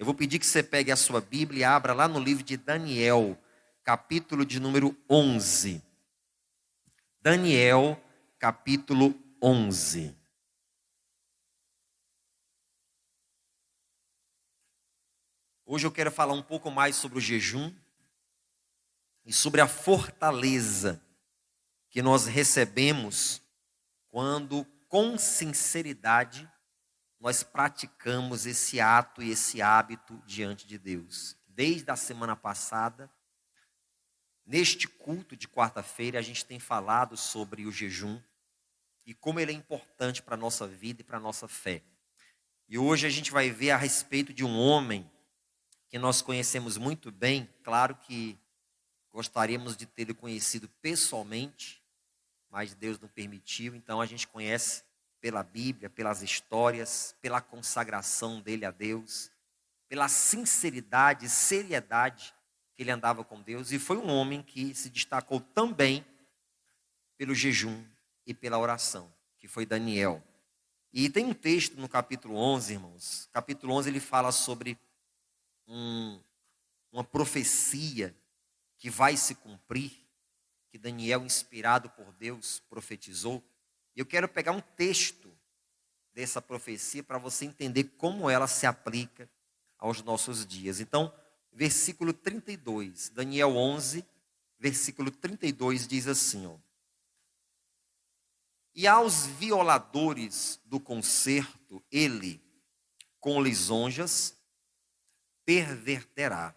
Eu vou pedir que você pegue a sua Bíblia e abra lá no livro de Daniel, capítulo de número 11. Daniel, capítulo 11. Hoje eu quero falar um pouco mais sobre o jejum e sobre a fortaleza que nós recebemos quando, com sinceridade, nós praticamos esse ato e esse hábito diante de Deus. Desde a semana passada, neste culto de quarta-feira, a gente tem falado sobre o jejum e como ele é importante para a nossa vida e para a nossa fé. E hoje a gente vai ver a respeito de um homem que nós conhecemos muito bem. Claro que gostaríamos de tê-lo conhecido pessoalmente, mas Deus não permitiu. Então a gente conhece pela Bíblia, pelas histórias, pela consagração dele a Deus, pela sinceridade e seriedade que ele andava com Deus. E foi um homem que se destacou também pelo jejum e pela oração, que foi Daniel. E tem um texto no capítulo 11, irmãos. Capítulo 11 ele fala sobre uma profecia que vai se cumprir, que Daniel, inspirado por Deus, profetizou. E eu quero pegar um texto dessa profecia para você entender como ela se aplica aos nossos dias. Então, versículo 32, Daniel 11, versículo 32 diz assim, ó: E aos violadores do concerto, ele, com lisonjas, perverterá.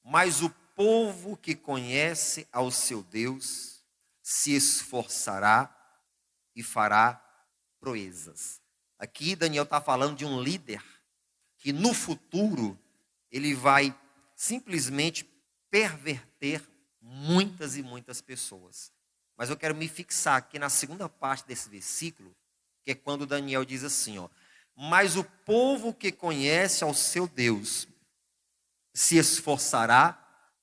Mas o povo que conhece ao seu Deus se esforçará e fará proezas. Aqui Daniel está falando de um líder que no futuro ele vai simplesmente perverter muitas e muitas pessoas. Mas eu quero me fixar aqui na segunda parte desse versículo, que é quando Daniel diz assim, ó: Mas o povo que conhece ao seu Deus se esforçará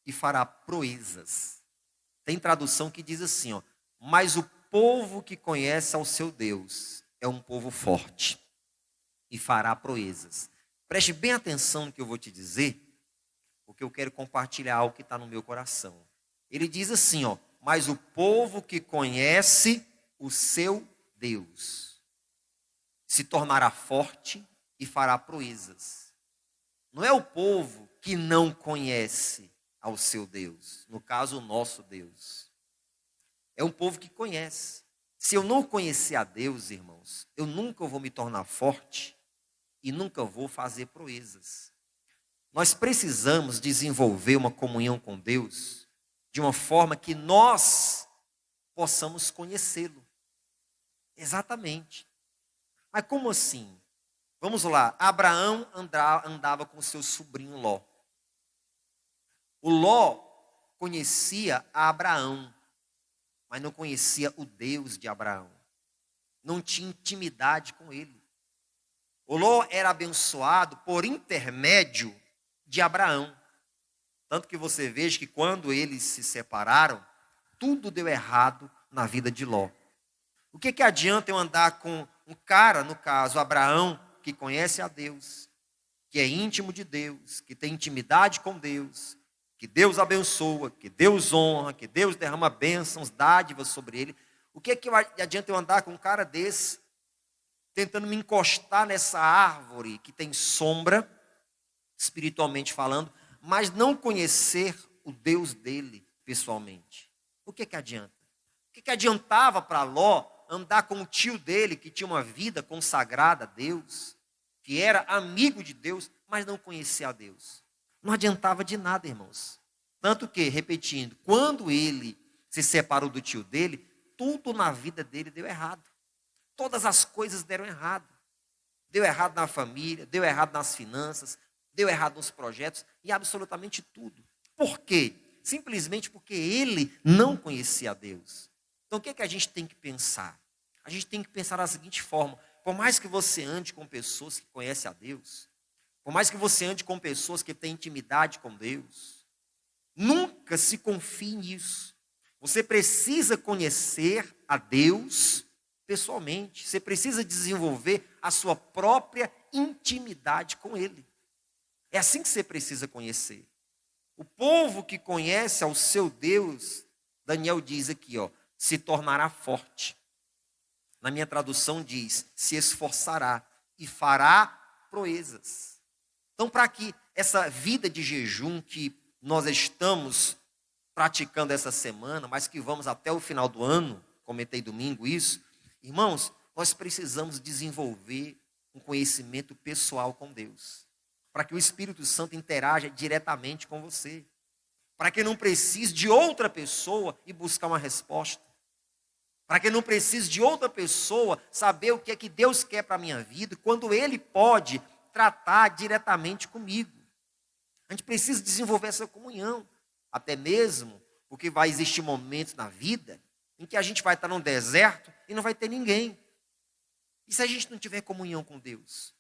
e fará proezas. Tem tradução que diz assim, ó: Mas o povo que conhece ao seu Deus é um povo forte e fará proezas. Preste bem atenção no que eu vou te dizer, porque eu quero compartilhar algo que está no meu coração. Ele diz assim, ó: Mas o povo que conhece o seu Deus se tornará forte e fará proezas. Não é o povo que não conhece ao seu Deus, no caso o nosso Deus. É um povo que conhece. Se eu não conhecer a Deus, irmãos, eu nunca vou me tornar forte e nunca vou fazer proezas. Nós precisamos desenvolver uma comunhão com Deus de uma forma que nós possamos conhecê-lo. Exatamente. Mas como assim? Vamos lá. Abraão andava com seu sobrinho Ló. O Ló conhecia a Abraão, mas não conhecia o Deus de Abraão. Não tinha intimidade com ele. O Ló era abençoado por intermédio de Abraão. Tanto que você veja que quando eles se separaram, tudo deu errado na vida de Ló. O que adianta eu andar com um cara, no caso Abraão, que conhece a Deus, que é íntimo de Deus, que tem intimidade com Deus, que Deus abençoa, que Deus honra, que Deus derrama bênçãos, dádivas sobre ele. O que adianta eu andar com um cara desse, tentando me encostar nessa árvore que tem sombra, espiritualmente falando, mas não conhecer o Deus dele pessoalmente? O que adianta? O que adiantava para Ló andar com o tio dele, que tinha uma vida consagrada a Deus, que era amigo de Deus, mas não conhecia a Deus? Não adiantava de nada, irmãos. Tanto que, repetindo, quando ele se separou do tio dele, tudo na vida dele deu errado. Todas as coisas deram errado. Deu errado na família, deu errado nas finanças, deu errado nos projetos e absolutamente tudo. Por quê? Simplesmente porque ele não conhecia a Deus. Então o que a gente tem que pensar? A gente tem que pensar da seguinte forma: por mais que você ande com pessoas que conhecem a Deus, por mais que você ande com pessoas que têm intimidade com Deus, nunca se confie nisso. Você precisa conhecer a Deus pessoalmente. Você precisa desenvolver a sua própria intimidade com Ele. É assim que você precisa conhecer. O povo que conhece ao seu Deus, Daniel diz aqui, ó, se tornará forte. Na minha tradução diz, se esforçará e fará proezas. Então, para que essa vida de jejum que nós estamos praticando essa semana, mas que vamos até o final do ano, comentei domingo isso, irmãos, nós precisamos desenvolver um conhecimento pessoal com Deus, para que o Espírito Santo interaja diretamente com você, para que não precise de outra pessoa e buscar uma resposta, para que não precise de outra pessoa saber o que é que Deus quer para a minha vida, quando Ele pode tratar diretamente comigo. A gente precisa desenvolver essa comunhão, até mesmo porque vai existir momentos na vida em que a gente vai estar num deserto e não vai ter ninguém. E se a gente não tiver comunhão com Deus?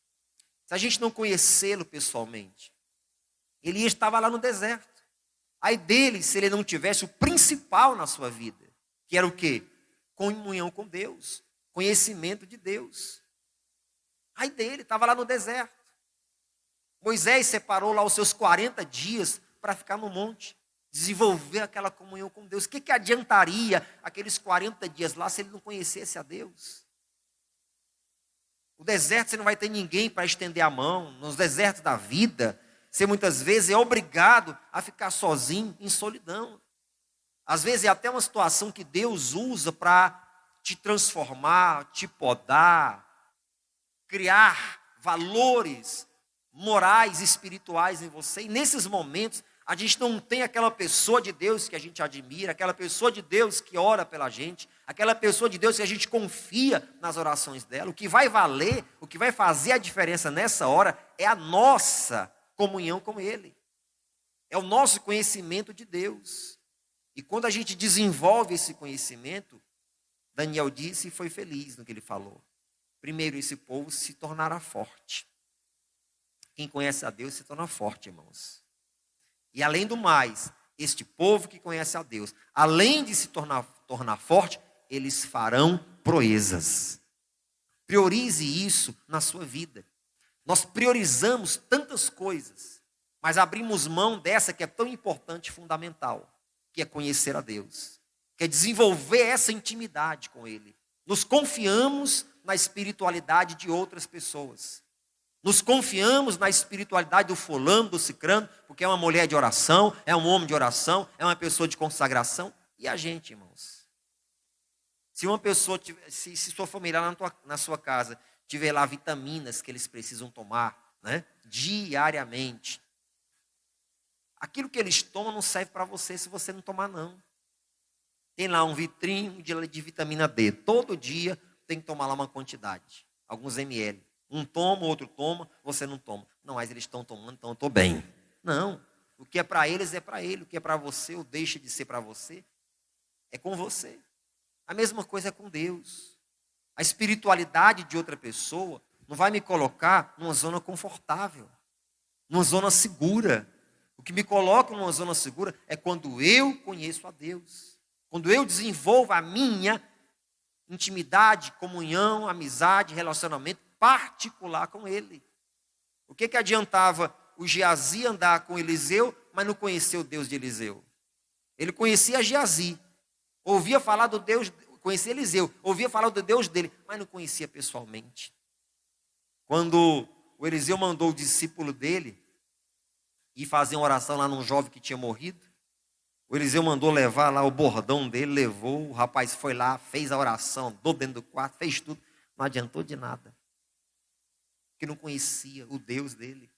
Se a gente não conhecê-lo pessoalmente? Elias estava lá no deserto. Aí dele, se ele não tivesse o principal na sua vida, que era o quê? Comunhão com Deus, conhecimento de Deus. Aí dele, estava lá no deserto. Moisés separou lá os seus 40 dias para ficar no monte, desenvolver aquela comunhão com Deus. O que adiantaria aqueles 40 dias lá se ele não conhecesse a Deus? O deserto você não vai ter ninguém para estender a mão. Nos desertos da vida, você muitas vezes é obrigado a ficar sozinho, em solidão. Às vezes é até uma situação que Deus usa para te transformar, te podar, criar valores morais, espirituais em você. E nesses momentos, a gente não tem aquela pessoa de Deus que a gente admira, aquela pessoa de Deus que ora pela gente, aquela pessoa de Deus que a gente confia nas orações dela. O que vai valer, o que vai fazer a diferença nessa hora é a nossa comunhão com Ele. É o nosso conhecimento de Deus. E quando a gente desenvolve esse conhecimento, Daniel disse e foi feliz no que ele falou. Primeiro, esse povo se tornará forte. Quem conhece a Deus se torna forte, irmãos. E além do mais, este povo que conhece a Deus, além de se tornar forte, eles farão proezas. Priorize isso na sua vida. Nós priorizamos tantas coisas, mas abrimos mão dessa que é tão importante e fundamental, que é conhecer a Deus, que é desenvolver essa intimidade com Ele. Nos confiamos na espiritualidade de outras pessoas. Nos confiamos na espiritualidade do fulano, do cicrano, porque é uma mulher de oração, é um homem de oração, é uma pessoa de consagração. E a gente, irmãos? Se uma pessoa, se sua família lá na sua casa tiver lá vitaminas que eles precisam tomar, né, diariamente, aquilo que eles tomam não serve para você se você não tomar, não. Tem lá um vitrinho de vitamina D. Todo dia tem que tomar lá uma quantidade, alguns ml. Um toma, o outro toma, você não toma. Não, mas eles estão tomando, então eu estou bem. Não, o que é para eles é para ele, o que é para você ou deixa de ser para você, é com você. A mesma coisa é com Deus. A espiritualidade de outra pessoa não vai me colocar numa zona confortável, numa zona segura. O que me coloca numa zona segura é quando eu conheço a Deus. Quando eu desenvolvo a minha intimidade, comunhão, amizade, relacionamento particular com Ele. O que adiantava o Geazi andar com Eliseu, mas não conhecer o Deus de Eliseu? Ele conhecia Geazi, ouvia falar do Deus, conhecia Eliseu, ouvia falar do Deus dele, mas não conhecia pessoalmente. Quando o Eliseu mandou o discípulo dele ir fazer uma oração lá num jovem que tinha morrido, o Eliseu mandou levar lá o bordão dele, levou, o rapaz foi lá, fez a oração, andou dentro do quarto, fez tudo, não adiantou de nada. Que não conhecia o Deus dele.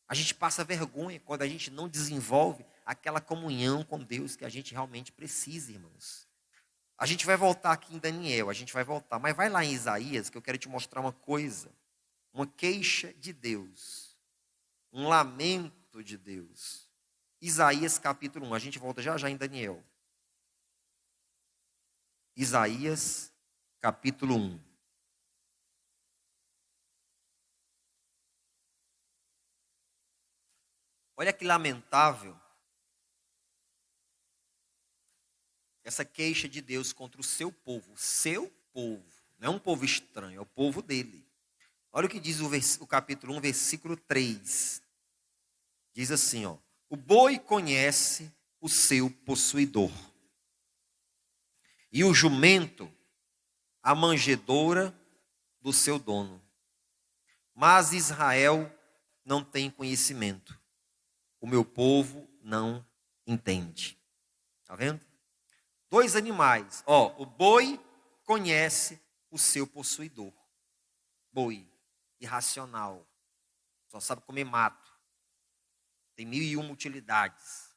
A gente passa vergonha quando a gente não desenvolve aquela comunhão com Deus que a gente realmente precisa, irmãos. A gente vai voltar aqui em Daniel, a gente vai voltar, mas vai lá em Isaías que eu quero te mostrar uma coisa, uma queixa de Deus, um lamento de Deus. Isaías capítulo 1, a gente volta já em Daniel. Isaías capítulo 1. Olha que lamentável essa queixa de Deus contra o seu povo. Não é um povo estranho, é o povo dele. Olha o que diz o capítulo 1, versículo 3. Diz assim, ó: o boi conhece o seu possuidor, e o jumento a manjedoura do seu dono. Mas Israel não tem conhecimento. O meu povo não entende. Está vendo? Dois animais. Ó, o boi conhece o seu possuidor. Boi, irracional. Só sabe comer mato. Tem 1001 utilidades.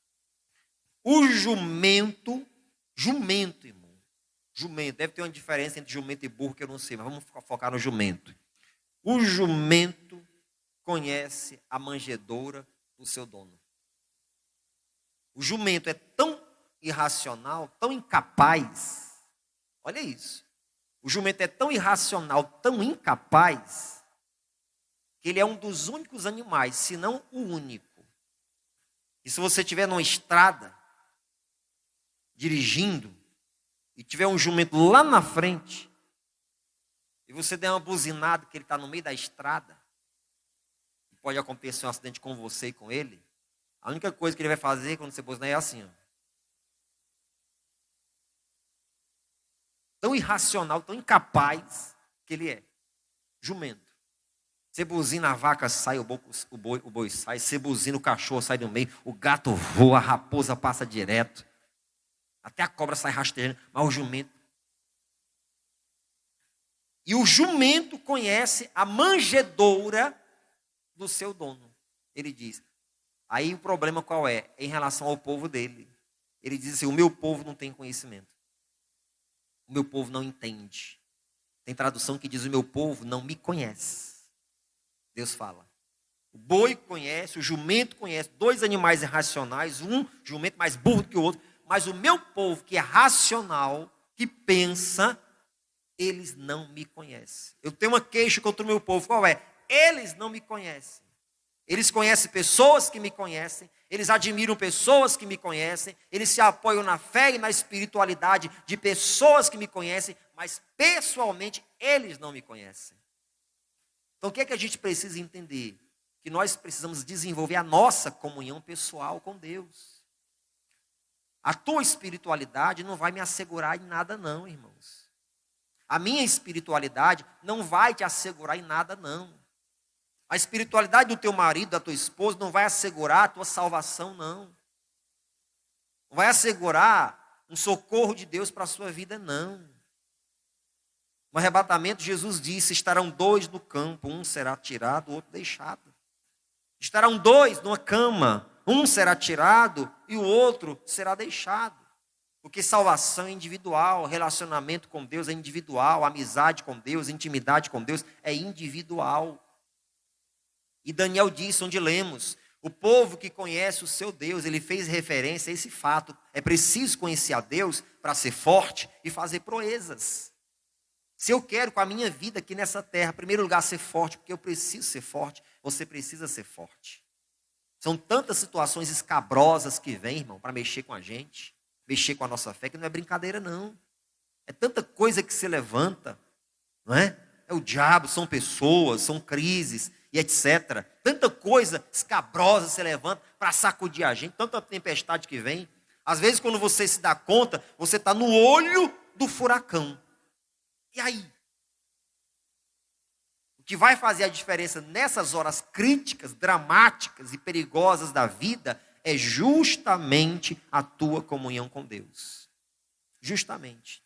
O jumento, irmão. Jumento, deve ter uma diferença entre jumento e burro que eu não sei, mas vamos focar no jumento. O jumento conhece a manjedoura do seu dono. O jumento é tão irracional, tão incapaz. Olha isso. O jumento é tão irracional, tão incapaz, que ele é um dos únicos animais, se não o único. E se você estiver numa estrada, dirigindo, e tiver um jumento lá na frente, e você der uma buzinada que ele está no meio da estrada, pode acontecer um acidente com você e com ele, a única coisa que ele vai fazer quando você buzinar é assim, ó. Tão irracional, tão incapaz que ele é. Jumento. Você buzina, a vaca sai, o boi sai. Você buzina, o cachorro sai do meio. O gato voa, a raposa passa direto. Até a cobra sai rastejando. Mas o jumento... E o jumento conhece a manjedoura do seu dono. Ele diz. Aí o problema qual é? Em relação ao povo dele. Ele diz assim, o meu povo não tem conhecimento. O meu povo não entende. Tem tradução que diz, o meu povo não me conhece. Deus fala. O boi conhece, o jumento conhece, dois animais irracionais, um jumento mais burro que o outro, mas o meu povo que é racional, que pensa, eles não me conhecem. Eu tenho uma queixa contra o meu povo, qual é? Eles não me conhecem. Eles conhecem pessoas que me conhecem, eles admiram pessoas que me conhecem, eles se apoiam na fé e na espiritualidade de pessoas que me conhecem, mas pessoalmente eles não me conhecem. Então o que é que a gente precisa entender? Que nós precisamos desenvolver a nossa comunhão pessoal com Deus. A tua espiritualidade não vai me assegurar em nada não, irmãos. A minha espiritualidade não vai te assegurar em nada não. A espiritualidade do teu marido, da tua esposa, não vai assegurar a tua salvação, não. Não vai assegurar um socorro de Deus para a sua vida, não. No arrebatamento, Jesus disse, estarão dois no campo, um será tirado, o outro deixado. Estarão dois numa cama, um será tirado e o outro será deixado. Porque salvação é individual, relacionamento com Deus é individual, amizade com Deus, intimidade com Deus é individual. E Daniel disse, onde lemos, o povo que conhece o seu Deus, ele fez referência a esse fato. É preciso conhecer a Deus para ser forte e fazer proezas. Se eu quero com a minha vida aqui nessa terra, em primeiro lugar ser forte, porque eu preciso ser forte, você precisa ser forte. São tantas situações escabrosas que vêm, irmão, para mexer com a gente, mexer com a nossa fé, que não é brincadeira não. É tanta coisa que se levanta, não é? É o diabo, são pessoas, são crises e etc. Tanta coisa escabrosa se levanta para sacudir a gente, tanta tempestade que vem. Às vezes quando você se dá conta, você está no olho do furacão. E aí? O que vai fazer a diferença nessas horas críticas, dramáticas e perigosas da vida é justamente a tua comunhão com Deus. Justamente.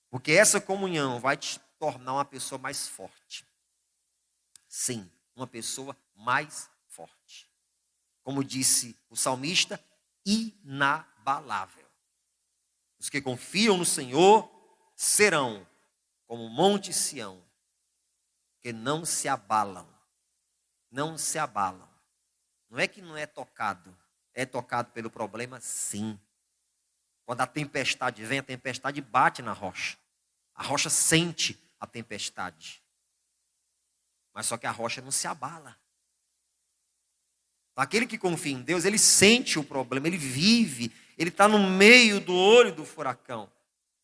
Porque essa comunhão vai te tornar uma pessoa mais forte. Sim, uma pessoa mais forte. Como disse o salmista, inabalável. Os que confiam no Senhor serão como o monte Sião, que não se abalam. Não se abalam. Não é que não é tocado pelo problema, sim. Quando a tempestade vem, a tempestade bate na rocha. A rocha sente a tempestade. Mas só que a rocha não se abala. Aquele que confia em Deus, ele sente o problema, ele vive, ele está no meio do olho do furacão.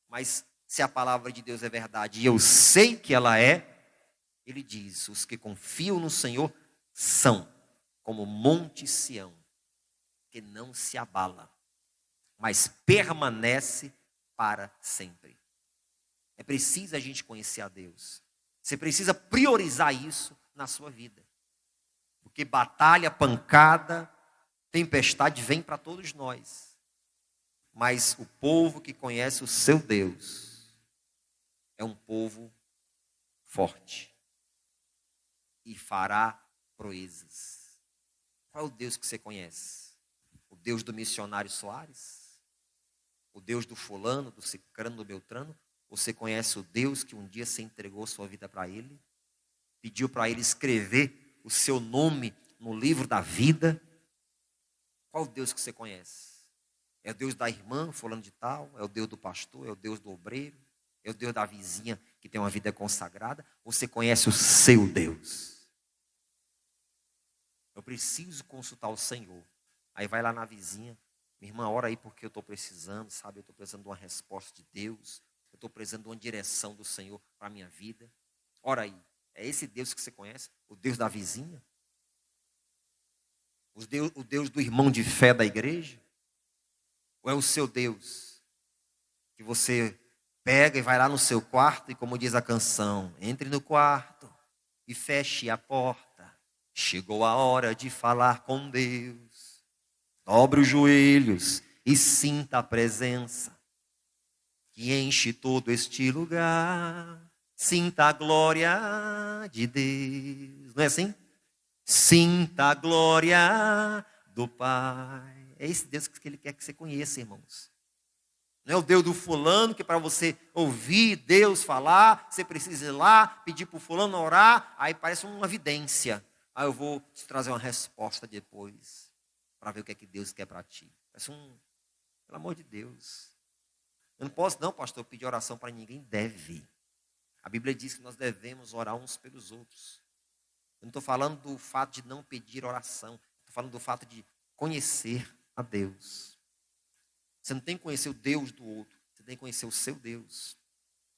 Mas se a palavra de Deus é verdade, e eu sei que ela é, ele diz, os que confiam no Senhor são como Monte Sião, que não se abala, mas permanece para sempre. É preciso a gente conhecer a Deus. Você precisa priorizar isso na sua vida. Porque batalha, pancada, tempestade vem para todos nós. Mas o povo que conhece o seu Deus é um povo forte e fará proezas. Qual é o Deus que você conhece? O Deus do missionário Soares? O Deus do fulano, do cicrano, do beltrano? Você conhece o Deus que um dia você entregou sua vida para Ele? Pediu para Ele escrever o seu nome no livro da vida? Qual o Deus que você conhece? É o Deus da irmã, fulano de tal? É o Deus do pastor? É o Deus do obreiro? É o Deus da vizinha que tem uma vida consagrada? Ou você conhece o seu Deus? Eu preciso consultar o Senhor. Aí vai lá na vizinha. Minha irmã, ora aí porque eu estou precisando, sabe? Eu estou precisando de uma resposta de Deus. Eu estou precisando de uma direção do Senhor para a minha vida. Ora aí, é esse Deus que você conhece? O Deus da vizinha? O Deus do irmão de fé da igreja? Ou é o seu Deus que você pega e vai lá no seu quarto e, como diz a canção, entre no quarto e feche a porta. Chegou a hora de falar com Deus. Dobre os joelhos e sinta a presença que enche todo este lugar. Sinta a glória de Deus. Não é assim? Sinta a glória do Pai. É esse Deus que Ele quer que você conheça, irmãos. Não é o Deus do fulano, que para você ouvir Deus falar, você precisa ir lá, pedir para o fulano orar, aí parece uma evidência. Aí eu vou te trazer uma resposta depois, para ver o que é que Deus quer para ti. Parece pelo amor de Deus. Eu não posso não, pastor, pedir oração para ninguém. Deve. A Bíblia diz que nós devemos orar uns pelos outros. Eu não estou falando do fato de não pedir oração. Estou falando do fato de conhecer a Deus. Você não tem que conhecer o Deus do outro. Você tem que conhecer o seu Deus.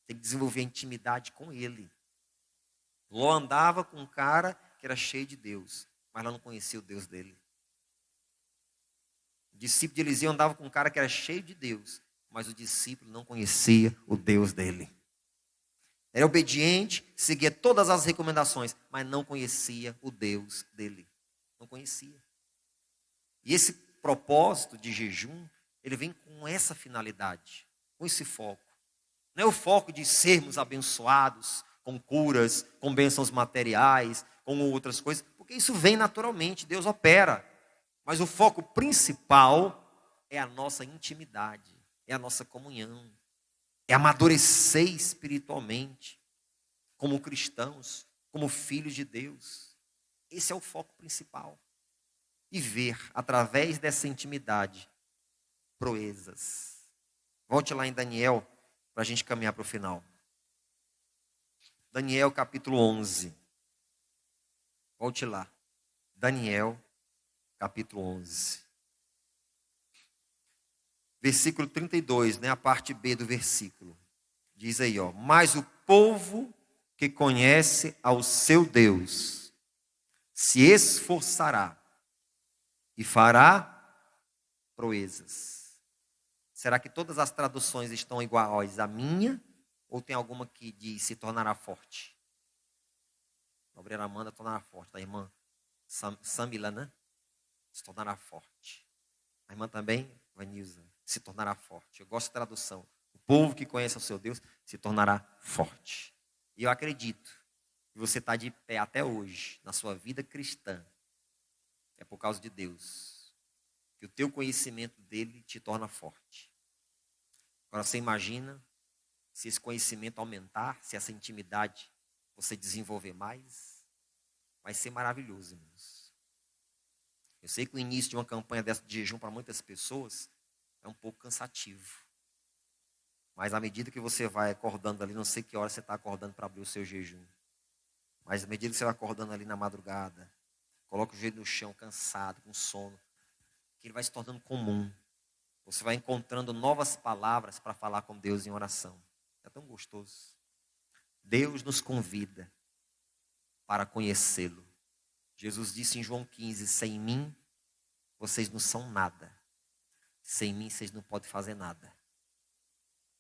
Tem que desenvolver intimidade com Ele. Ló andava com um cara que era cheio de Deus, mas lá não conhecia o Deus dele. O discípulo de Eliseu andava com um cara que era cheio de Deus, mas o discípulo não conhecia o Deus dele. Era obediente, seguia todas as recomendações, mas não conhecia o Deus dele. Não conhecia. E esse propósito de jejum, ele vem com essa finalidade, com esse foco. Não é o foco de sermos abençoados com curas, com bênçãos materiais, com outras coisas, porque isso vem naturalmente, Deus opera. Mas o foco principal é a nossa intimidade, é a nossa comunhão, é amadurecer espiritualmente, como cristãos, como filhos de Deus. Esse é o foco principal. E ver, através dessa intimidade, proezas. Volte lá em Daniel, para a gente caminhar para o final. Daniel capítulo 11. Volte lá. Daniel capítulo 11. Versículo 32, né? A parte B do versículo. Diz aí, ó. Mas o povo que conhece ao seu Deus se esforçará e fará proezas. Será que todas as traduções estão iguais à minha? Ou tem alguma que diz se tornará forte? A obreira Amanda tornará forte. A irmã Samila, né? Se tornará forte. A irmã também, Vanilza, se tornará forte. Eu gosto da tradução. O povo que conhece o seu Deus se tornará forte. E eu acredito que você está de pé até hoje, na sua vida cristã. É por causa de Deus. Que o teu conhecimento dele te torna forte. Agora você imagina se esse conhecimento aumentar, se essa intimidade você desenvolver mais, vai ser maravilhoso, irmãos. Eu sei que o início de uma campanha dessa de jejum para muitas pessoas é um pouco cansativo. Mas à medida que você vai acordando ali, não sei que hora você está acordando para abrir o seu jejum. Mas à medida que você vai acordando ali na madrugada, coloca o joelho no chão, cansado, com sono, que ele vai se tornando comum. Você vai encontrando novas palavras para falar com Deus em oração. É tão gostoso. Deus nos convida para conhecê-lo. Jesus disse em João 15, sem mim, vocês não são nada. Sem mim, vocês não podem fazer nada.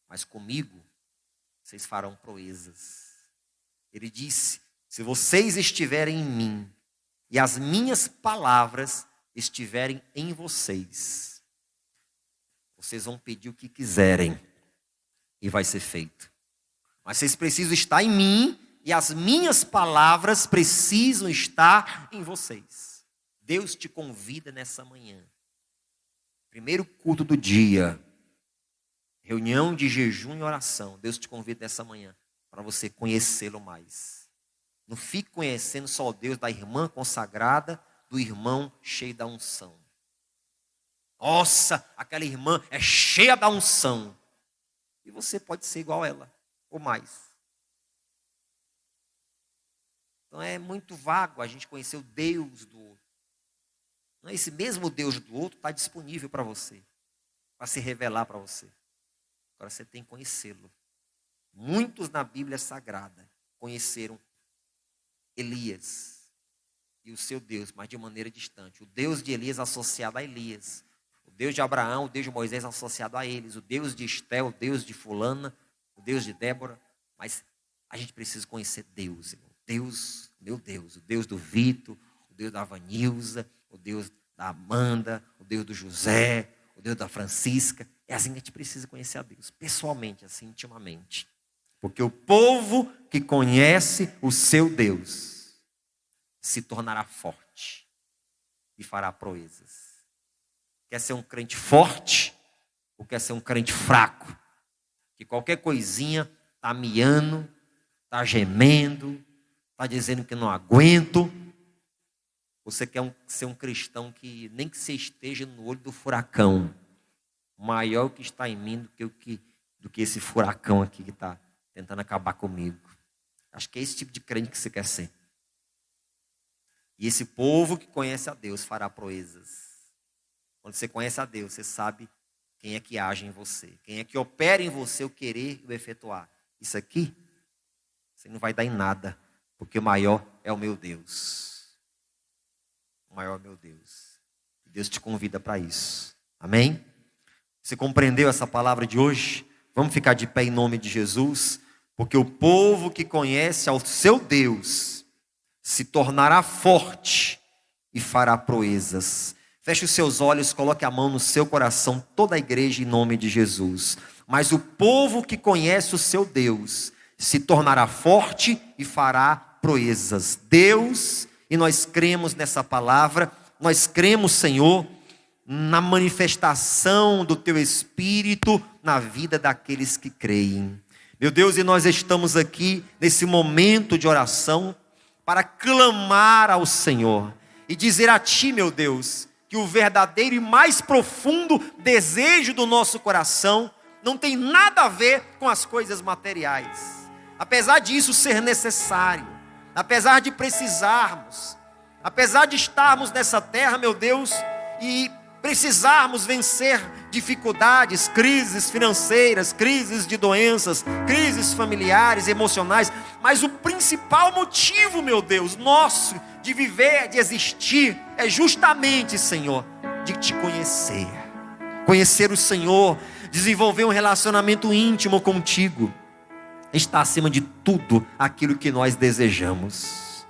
Mas comigo, vocês farão proezas. Ele disse, se vocês estiverem em mim, e as minhas palavras estiverem em vocês, vocês vão pedir o que quiserem, e vai ser feito. Mas vocês precisam estar em mim, e as minhas palavras precisam estar em vocês. Deus te convida nessa manhã. Primeiro culto do dia, reunião de jejum e oração. Deus te convida nessa manhã para você conhecê-lo mais. Não fique conhecendo só o Deus da irmã consagrada, do irmão cheio da unção. Nossa, aquela irmã é cheia da unção. E você pode ser igual a ela, ou mais. Então é muito vago a gente conhecer o Deus do outro. Não é esse mesmo Deus do outro está disponível para você, para se revelar para você. Agora você tem que conhecê-lo. Muitos na Bíblia Sagrada conheceram Elias e o seu Deus, mas de maneira distante. O Deus de Elias associado a Elias. O Deus de Abraão, o Deus de Moisés associado a eles. O Deus de Estel, o Deus de fulana, o Deus de Débora. Mas a gente precisa conhecer Deus, irmão. Deus, meu Deus, o Deus do Vitor, o Deus da Vanilza, o Deus da Amanda, o Deus do José, o Deus da Francisca. É assim que a gente precisa conhecer a Deus, pessoalmente, assim, intimamente. Porque o povo que conhece o seu Deus se tornará forte e fará proezas. Quer ser um crente forte ou quer ser um crente fraco? Que qualquer coisinha está miando, está gemendo, está dizendo que não aguento. Você quer ser um cristão que nem que você esteja no olho do furacão, maior o que está em mim do que esse furacão aqui que está tentando acabar comigo. Acho que é esse tipo de crente que você quer ser. E esse povo que conhece a Deus fará proezas. Quando você conhece a Deus, você sabe quem é que age em você, quem é que opera em você o querer e o efetuar. Isso aqui, você não vai dar em nada, porque o maior é o meu Deus. O maior é o meu Deus. Deus te convida para isso. Amém? Você compreendeu essa palavra de hoje? Vamos ficar de pé em nome de Jesus, porque o povo que conhece ao seu Deus se tornará forte e fará proezas. Feche os seus olhos, coloque a mão no seu coração, toda a igreja em nome de Jesus. Mas o povo que conhece o seu Deus se tornará forte e fará proezas. Deus, e nós cremos nessa palavra, nós cremos, Senhor, na manifestação do Teu Espírito na vida daqueles que creem. Meu Deus, e nós estamos aqui nesse momento de oração para clamar ao Senhor e dizer a Ti, meu Deus, que o verdadeiro e mais profundo desejo do nosso coração não tem nada a ver com as coisas materiais. Apesar disso ser necessário, apesar de precisarmos, apesar de estarmos nessa terra, meu Deus, e precisarmos vencer dificuldades, crises financeiras, crises de doenças, crises familiares, emocionais, mas o principal motivo, meu Deus, nosso de viver, de existir, é justamente, Senhor, de te conhecer. Conhecer o Senhor, desenvolver um relacionamento íntimo contigo, está acima de tudo aquilo que nós desejamos.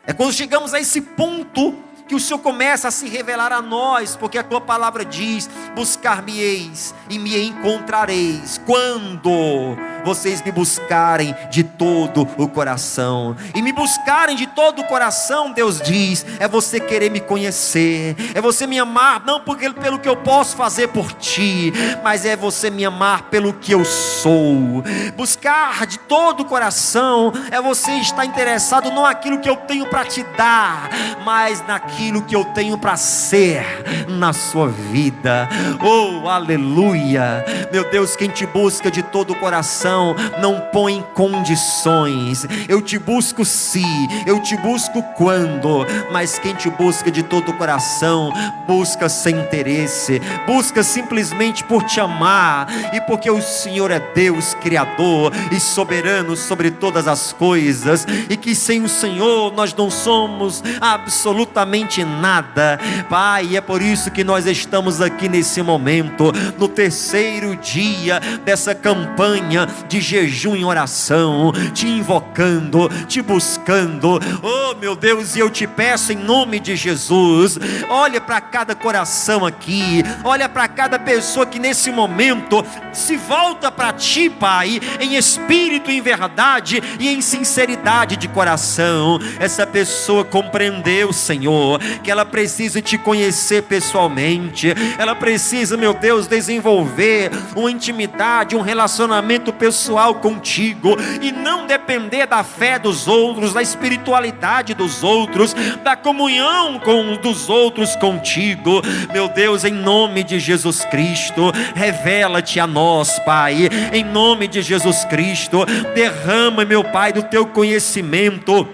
É quando chegamos a esse ponto que o Senhor começa a se revelar a nós, porque a Tua palavra diz: buscar-me-eis e me encontrareis, quando vocês me buscarem de todo o coração. E me buscarem de todo o coração, Deus diz, é você querer me conhecer, é você me amar, não pelo que eu posso fazer por Ti, mas é você me amar pelo que eu sou. Buscar de todo o coração é você estar interessado não naquilo que eu tenho para te dar, mas naquilo que eu tenho para ser na sua vida. Oh, aleluia! Meu Deus, quem te busca de todo o coração oração não põe condições. Eu te busco se, eu te busco quando, mas quem te busca de todo o coração, busca sem interesse, busca simplesmente por te amar, e porque o Senhor é Deus Criador e soberano sobre todas as coisas, e que sem o Senhor nós não somos absolutamente nada. Pai, é por isso que nós estamos aqui nesse momento, no terceiro dia dessa campanha de jejum e oração, te invocando, te buscando. Oh meu Deus, e eu te peço em nome de Jesus, olha para cada coração aqui, olha para cada pessoa que nesse momento se volta para ti, Pai, em espírito, em verdade e em sinceridade de coração. Essa pessoa compreendeu, Senhor, que ela precisa te conhecer pessoalmente, ela precisa, meu Deus, desenvolver uma intimidade, um relacionamento pessoal contigo, e não depender da fé dos outros, da espiritualidade dos outros, da comunhão dos outros contigo. Meu Deus, em nome de Jesus Cristo, revela-te a nós, Pai, em nome de Jesus Cristo, derrama, meu Pai, do teu conhecimento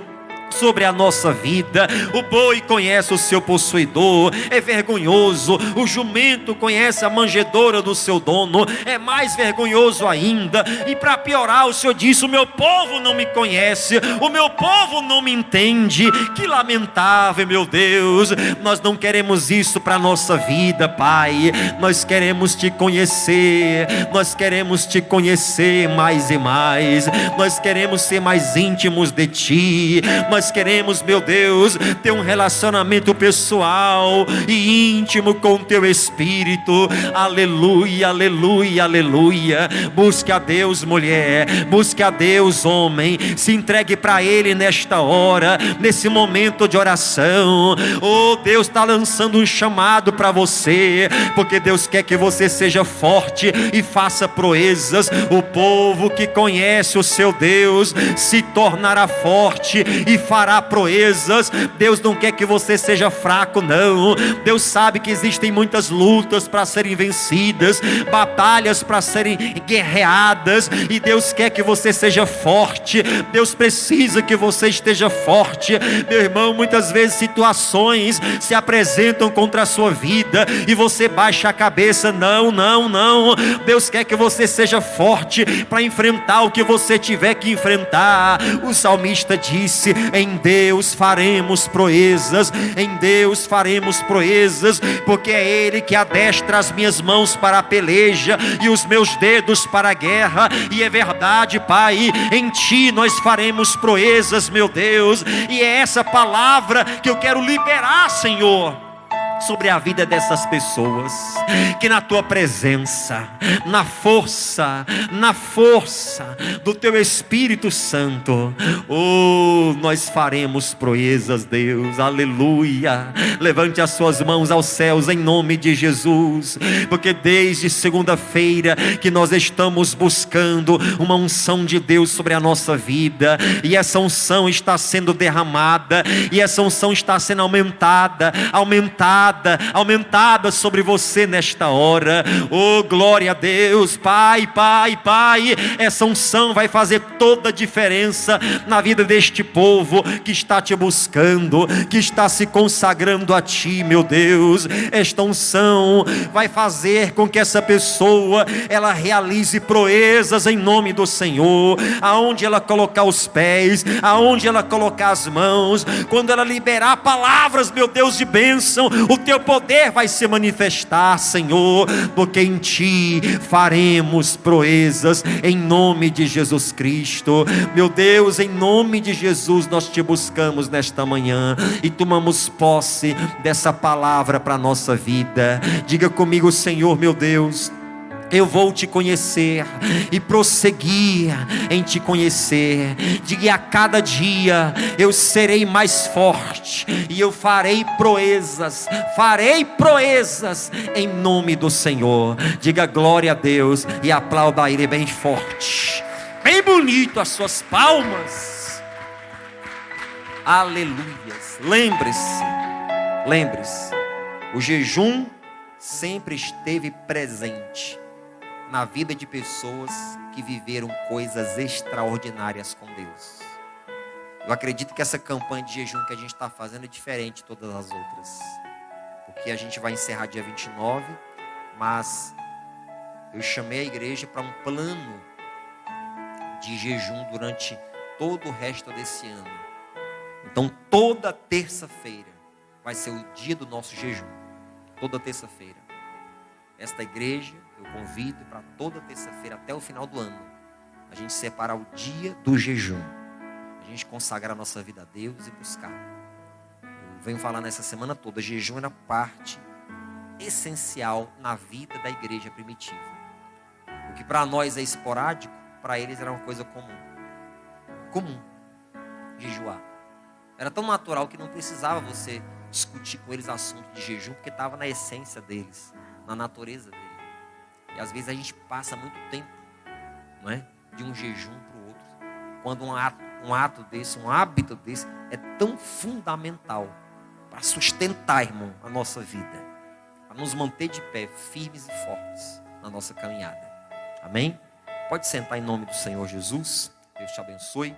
sobre a nossa vida. O boi conhece o seu possuidor, é vergonhoso. O jumento conhece a manjedoura do seu dono, é mais vergonhoso ainda. E para piorar, o Senhor disse: o meu povo não me conhece, o meu povo não me entende. Que lamentável, meu Deus. Nós não queremos isso para a nossa vida, Pai. Nós queremos te conhecer, nós queremos te conhecer mais e mais. Nós queremos ser mais íntimos de ti. Nós queremos, meu Deus, ter um relacionamento pessoal e íntimo com o teu Espírito. Aleluia, aleluia, aleluia. Busque a Deus, mulher, busque a Deus, homem, se entregue para Ele nesta hora, nesse momento de oração. Oh, Deus está lançando um chamado para você, porque Deus quer que você seja forte e faça proezas. O povo que conhece o seu Deus se tornará forte e fará proezas. Deus não quer que você seja fraco, não. Deus sabe que existem muitas lutas para serem vencidas, batalhas para serem guerreadas, e Deus quer que você seja forte. Deus precisa que você esteja forte, meu irmão. Muitas vezes situações se apresentam contra a sua vida e você baixa a cabeça. Não, não, não. Deus quer que você seja forte para enfrentar o que você tiver que enfrentar. O salmista disse: em Deus faremos proezas, em Deus faremos proezas, porque é Ele que adestra as minhas mãos para a peleja e os meus dedos para a guerra. E é verdade, Pai, em Ti nós faremos proezas, meu Deus. E é essa palavra que eu quero liberar, Senhor, sobre a vida dessas pessoas, que na tua presença, na força do teu Espírito Santo, oh, nós faremos proezas, Deus. Aleluia. Levante as suas mãos aos céus em nome de Jesus, porque desde segunda-feira que nós estamos buscando uma unção de Deus sobre a nossa vida, e essa unção está sendo derramada, e essa unção está sendo aumentada sobre você nesta hora. Oh, glória a Deus. Pai, Pai, Pai, essa unção vai fazer toda a diferença na vida deste povo que está te buscando, que está se consagrando a ti, meu Deus. Esta unção vai fazer com que essa pessoa, ela realize proezas em nome do Senhor, aonde ela colocar os pés, aonde ela colocar as mãos. Quando ela liberar palavras, meu Deus, de bênção, o teu poder vai se manifestar, Senhor, porque em Ti faremos proezas, em nome de Jesus Cristo. Meu Deus, em nome de Jesus nós te buscamos nesta manhã e tomamos posse dessa palavra para a nossa vida. Diga comigo: Senhor, meu Deus, eu vou te conhecer e prosseguir em te conhecer. Diga: a cada dia eu serei mais forte e eu farei proezas em nome do Senhor. Diga glória a Deus e aplauda Ele bem forte, bem bonito as suas palmas. Aleluias. Lembre-se, o jejum sempre esteve presente na vida de pessoas que viveram coisas extraordinárias com Deus. Eu acredito que essa campanha de jejum que a gente está fazendo é diferente de todas as outras. Porque a gente vai encerrar dia 29, mas eu chamei a igreja para um plano de jejum durante todo o resto desse ano. Então toda terça-feira vai ser o dia do nosso jejum. Toda terça-feira. Esta igreja eu convido para toda terça-feira até o final do ano a gente separar o dia do jejum. A gente consagrar a nossa vida a Deus e buscar. Eu venho falar nessa semana toda, jejum era parte essencial na vida da igreja primitiva. O que para nós é esporádico, para eles era uma coisa comum. Comum. Jejuar. Era tão natural que não precisava você discutir com eles assuntos de jejum, porque estava na essência deles, na natureza deles. E às vezes a gente passa muito tempo, não é? De um jejum para o outro. Quando um ato desse, um hábito desse, é tão fundamental para sustentar, irmão, a nossa vida. Para nos manter de pé, firmes e fortes na nossa caminhada. Amém? Pode sentar em nome do Senhor Jesus. Deus te abençoe.